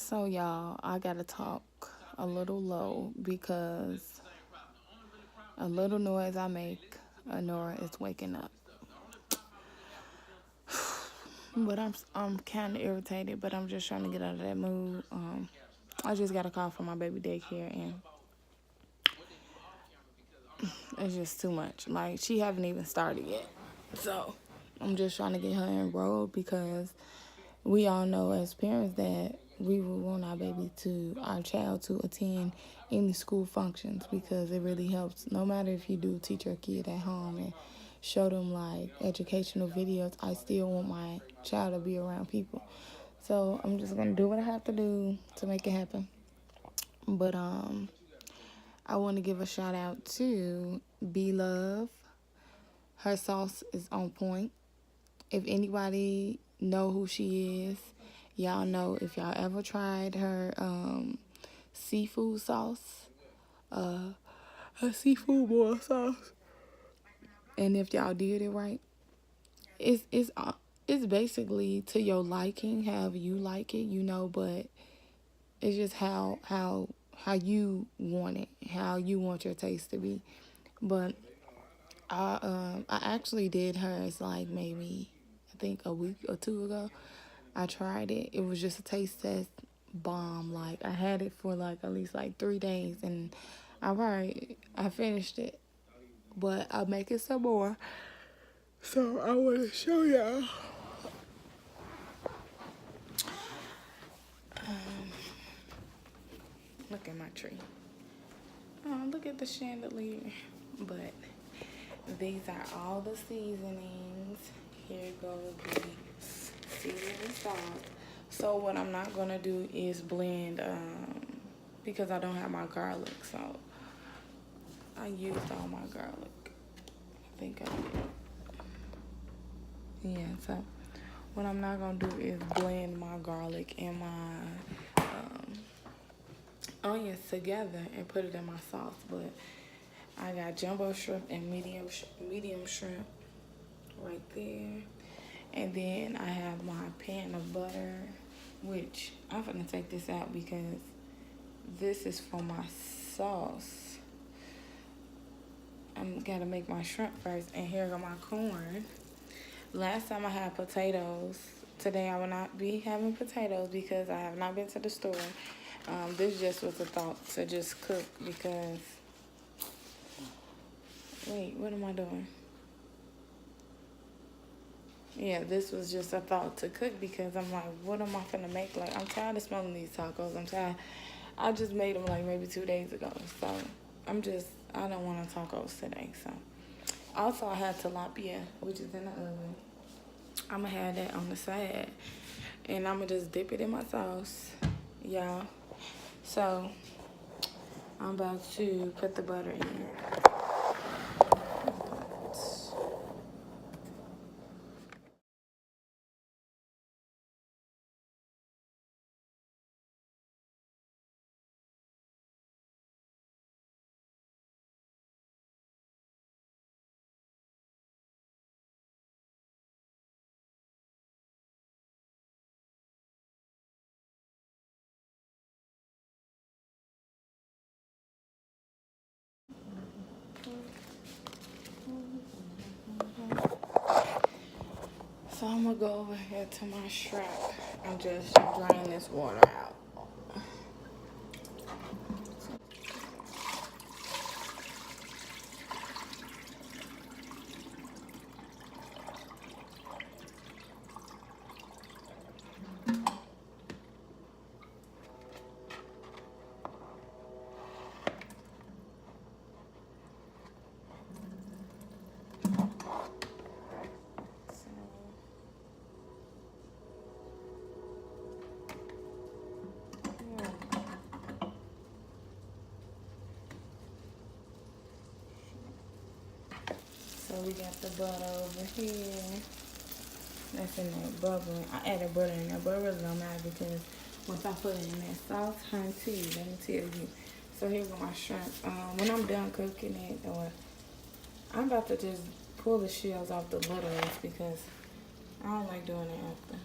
So, y'all, I gotta talk a little low because a little noise I make, Nora is waking up. But I'm kind of irritated, but I'm just trying to get out of that mood. I just got a call from my baby daycare, and it's just too much. Like, she haven't even started yet. So, I'm just trying to get her enrolled because we all know as parents that we would want our child to attend any school functions because it really helps. No matter if you do teach your kid at home and show them like educational videos, I still want my child to be around people. So I'm just gonna do what I have to do to make it happen. But I want to give a shout out to B Love. Her sauce is on point. If anybody know who she is, y'all know if y'all ever tried her seafood sauce, her seafood boil sauce, and if y'all did it right, it's basically to your liking, however you like it, but it's just how you want it, how you want your taste to be. But I actually did hers like maybe I think a week or two ago. I tried it. It was just a taste test bomb. Like I had it for like at least like 3 days and I finished it. But I'll make it some more. So I wanna show y'all. Look at my tree. Oh, look at the chandelier. But these are all the seasonings. Here goes the seasoning salt. So what I'm not gonna do is blend because I don't have my garlic. So I used all my garlic. I think I did. Yeah, so what I'm not gonna do is blend my garlic and my onions together and put it in my sauce. But I got jumbo shrimp and medium shrimp right there. And then I have my pan of butter, which I'm gonna take this out because this is for my sauce. I'm gotta make my shrimp first, and here go my corn. Last time I had potatoes. Today I will not be having potatoes because I have not been to the store. This just was a thought to just cook because, wait, what am I doing? Yeah, this was just a thought to cook because I'm like, what am I finna make? Like, I'm tired of smelling these tacos. I'm tired. I just made them like maybe 2 days ago. So, I don't want tacos today. So, also I had tilapia, which is in the oven. I'm gonna have that on the side. And I'm gonna just dip it in my sauce, y'all. So, I'm about to put the butter in. So I'm gonna go over here to my shrimp and just drain this water out. So we got the butter over here. That's in there bubbling. I added butter in there, but it really don't matter because once I put it in that sauce, honey, let me tell you. So here go my shrimp. When I'm done cooking it, or I'm about to just pull the shells off the little ones because I don't like doing it after.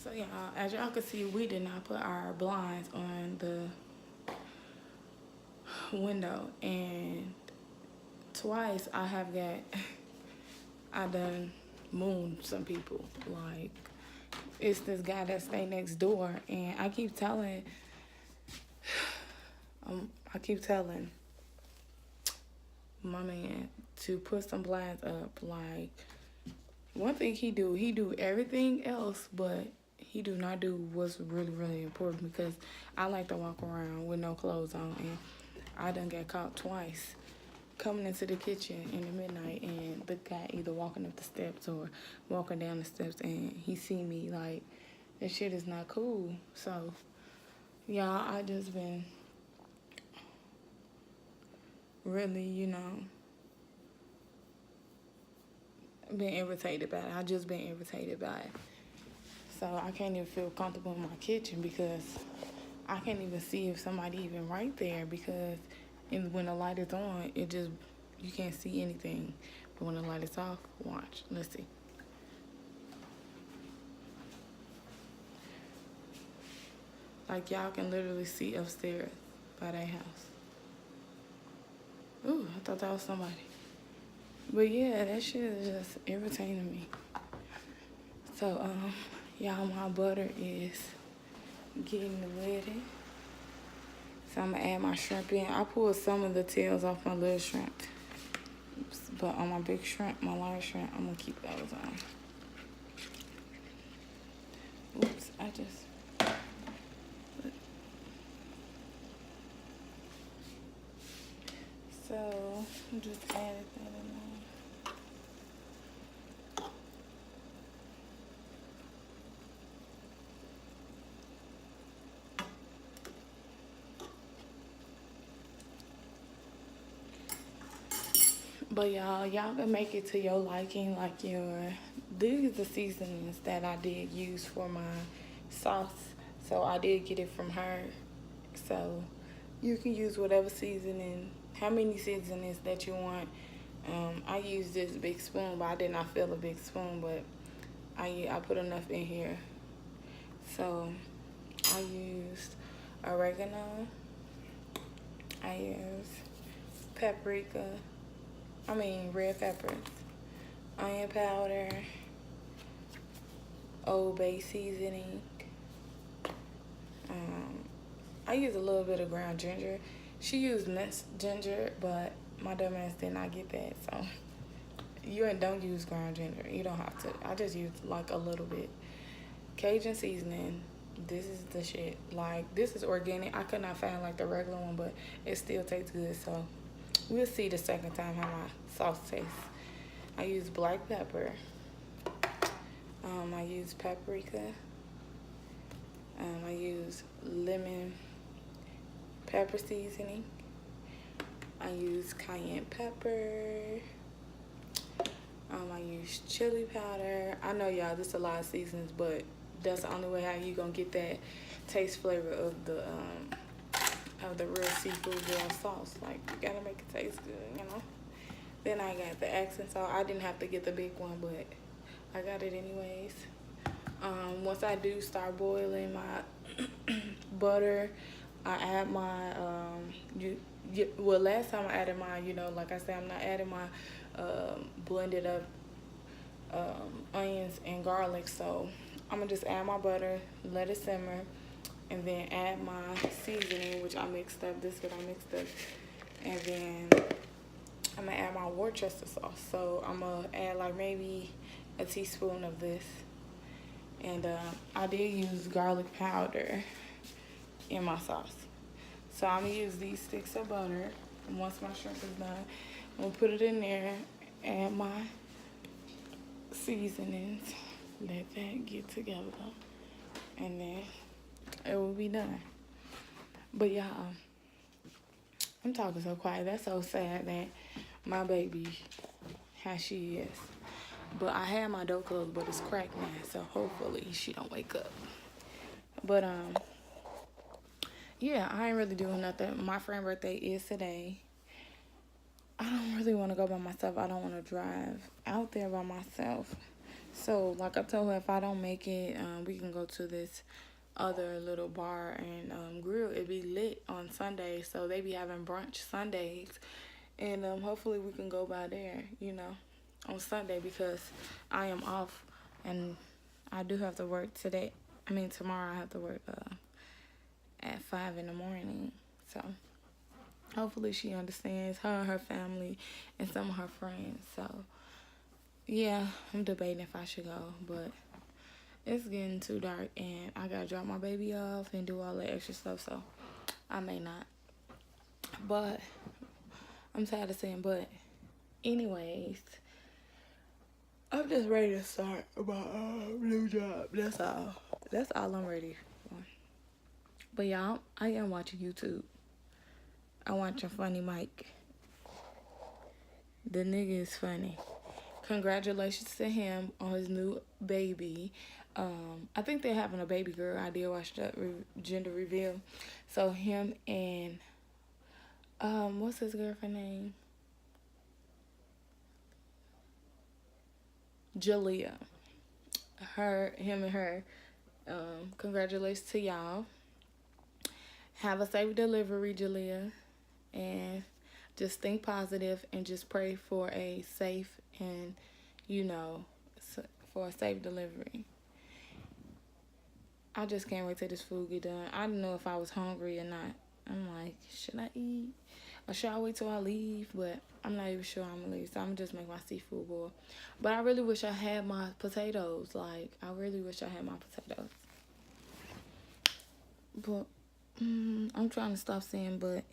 So yeah, as y'all can see, we did not put our blinds on the window, and twice I have got, I done mooned some people. Like, it's this guy that stay next door, and I keep telling my man to put some blinds up. Like, one thing he do everything else, but he do not do what's really, really important, because I like to walk around with no clothes on, and I done got caught twice coming into the kitchen in the midnight, and the guy either walking up the steps or walking down the steps, and he see me. Like, that shit is not cool. So, y'all, I just been really, been irritated by it. I just been irritated by it. So I can't even feel comfortable in my kitchen, because I can't even see if somebody even right there, because when the light is on, you can't see anything. But when the light is off, watch. Let's see. Like, y'all can literally see upstairs by that house. Ooh, I thought that was somebody. But yeah, that shit is just irritating me. So, y'all, my butter is getting ready. So I'm gonna add my shrimp in. I pulled some of the tails off my little shrimp. Oops. But on my big shrimp, my large shrimp, I'm gonna keep those on. Oops, I just... So, I'm just added that in there. But y'all can make it to your liking. Like, these are the seasonings that I did use for my sauce. So I did get it from her. So you can use whatever seasoning, how many seasonings that you want. I used this big spoon, but I did not fill a big spoon, but I put enough in here. So I used oregano. I used red peppers, onion powder, Old Bay seasoning. I used a little bit of ground ginger. She used minced ginger, but my dumb ass did not get that. So don't use ground ginger. You don't have to. I just used like a little bit. Cajun seasoning. This is the shit. Like, this is organic. I could not find like the regular one, but it still tastes good. So we'll see the second time how my sauce tastes. I use black pepper. I use paprika. I use lemon pepper seasoning. I use cayenne pepper. I use chili powder. I know, y'all, this is a lot of seasons, but that's the only way how you gonna get that taste flavor of the real seafood girl sauce. Like, you gotta make it taste good, Then I got the accent salt. I didn't have to get the big one, but I got it anyways. Once I do start boiling my butter, I add my last time I added my, like I said, I'm not adding my blended up onions and garlic. So I'm gonna just add my butter, let it simmer, and then add my seasoning, which I mixed up. This is what I mixed up. And then I'm gonna add my Worcester sauce. So I'm gonna add like maybe a teaspoon of this. And I did use garlic powder in my sauce. So I'm gonna use these sticks of butter. And once my shrimp is done, I'm gonna put it in there, add my seasonings, let that get together, and then it will be done. But y'all, I'm talking so quiet. That's so sad that my baby, how she is. But I had my door closed, but it's cracked now, so hopefully she don't wake up. But yeah, I ain't really doing nothing. My friend's birthday is today. I don't really want to go by myself. I don't want to drive out there by myself. So, like I told her, if I don't make it, we can go to this other little bar and grill. It be lit on Sundays, so they be having brunch Sundays. And hopefully we can go by there, you know, on Sunday because I am off and I do have to work today. I mean, tomorrow I have to work at 5 in the morning. So hopefully she understands, her and her family and some of her friends. So yeah, I'm debating if I should go, but it's getting too dark and I gotta drop my baby off and do all that extra stuff, so I may not. But I'm tired of saying but. Anyways, I'm just ready to start my new job. That's all. That's all I'm ready for. But y'all, I am watching YouTube. I watch a Funny Mike. The nigga is funny. Congratulations to him on his new baby. I think they're having a baby girl. I did watch the gender reveal. So him and what's his girlfriend name? Jalea. Him and her. Congratulations to y'all. Have a safe delivery, Jalea. And just think positive and just pray for a safe and, you know, for a safe delivery. I just can't wait till this food get done. I don't know if I was hungry or not. I'm like, should I eat? Or should I wait till I leave? But I'm not even sure I'm going to leave. So I'm going to just make my seafood boil. But I really wish I had my potatoes. Like, I really wish I had my potatoes. But I'm trying to stop saying but.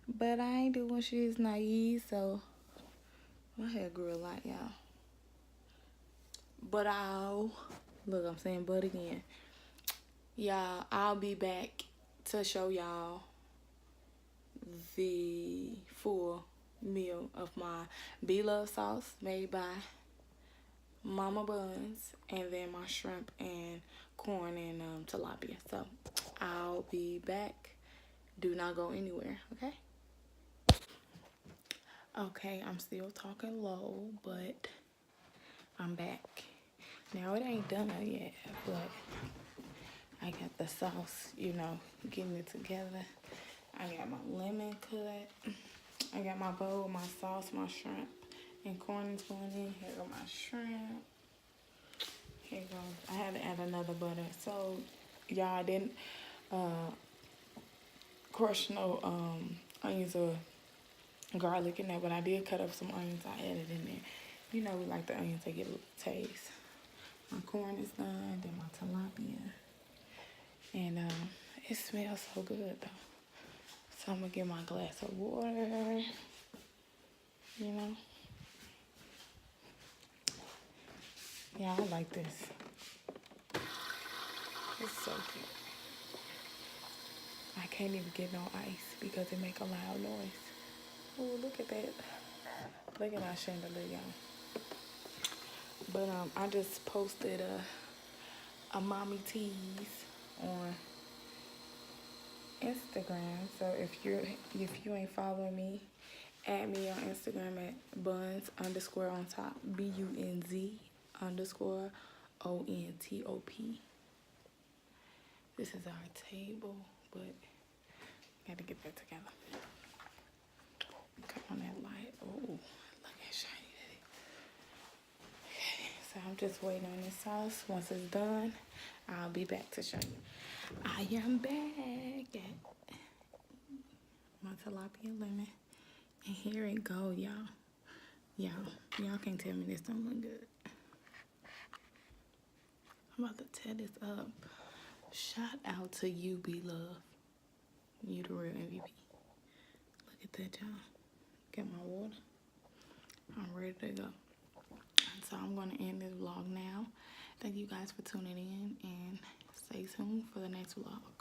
But I ain't doing shit naive, so my hair grew a lot, y'all. But look, I'm saying but again. Y'all, I'll be back to show y'all the full meal of my Beautybunz sauce made by Mama Buns, and then my shrimp and corn and tilapia. So I'll be back. Do not go anywhere, okay? Okay, I'm still talking low, but I'm back. Now, it ain't done yet, but I got the sauce, you know, getting it together. I got my lemon cut. I got my bowl with my sauce, my shrimp, and corn is going in. Here go my shrimp. Here goes. I had to add another butter. So, y'all didn't crush no onions or garlic in there, but I did cut up some onions. I added in there. You know, we like the onions to get a little taste. My corn is done, then my tilapia. And it smells so good though. So I'm gonna get my glass of water. You know. Yeah, I like this. It's so good. I can't even get no ice because it make a loud noise. Oh, look at that. Look at our chandelier, y'all. But I just posted a mommy tease on Instagram. So if you ain't following me, add me on Instagram at Bunz_ on top, BUNZ_ ONTOP. This is our table, but gotta get that together. Come on that light. Oh, look how shiny that is. Okay, so I'm just waiting on this sauce. Once it's done, I'll be back to show you. I am back at my tilapia lemon. And here it go, y'all. Y'all can't tell me this don't look good. I'm about to tear this up. Shout out to you, B-Love. You the real MVP. Look at that, y'all. Get my water. I'm ready to go. So I'm going to end this vlog now. Thank you guys for tuning in and stay tuned for the next vlog.